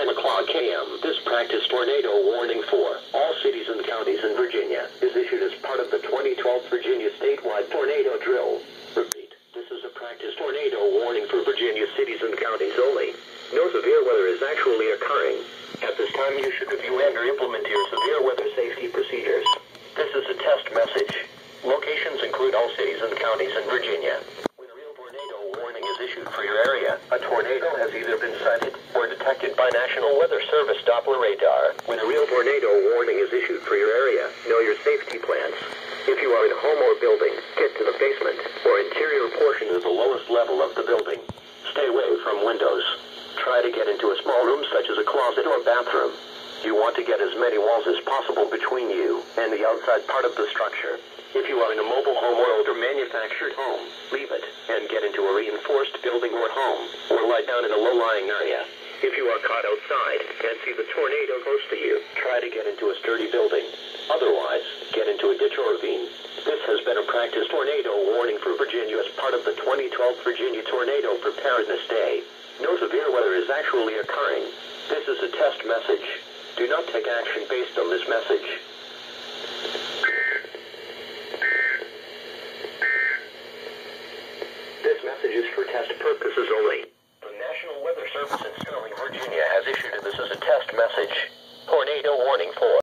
10 o'clock a.m. This practice tornado warning for all cities and counties in Virginia is issued as part of the 2012 Virginia statewide tornado drill. Repeat, this is a practice tornado warning for Virginia cities and counties only. No severe weather is actually occurring. At this time, you should review and or implement your severe weather safety procedures. This is a test message. Locations include all cities and counties in Virginia. When a real tornado warning is issued for your area, a tornado has either been sighted or detected by National Weather Service Doppler radar. When a real tornado warning is issued for your area, know your safety plans. If you are in a home or building, get to the basement or interior portion of the lowest level of the building. Stay away from windows. Try to get into a small room such as a closet or bathroom. You want to get as many walls as possible between you and the outside part of the structure. If you are in a mobile home or older manufactured home, leave it and get into a reinforced building or home, or lie down in a low-lying area. If you are caught outside and see the tornado close to you, try to get into a sturdy building. Otherwise, get into a ditch or ravine. This has been a practice tornado warning for Virginia as part of the 2012 Virginia Tornado Preparedness Day. No severe weather is actually occurring. This is a test message. Do not take action based on this message. This message is for test purposes only. The National Weather Service in Sterling, Virginia has issued this as a test message. Tornado warning for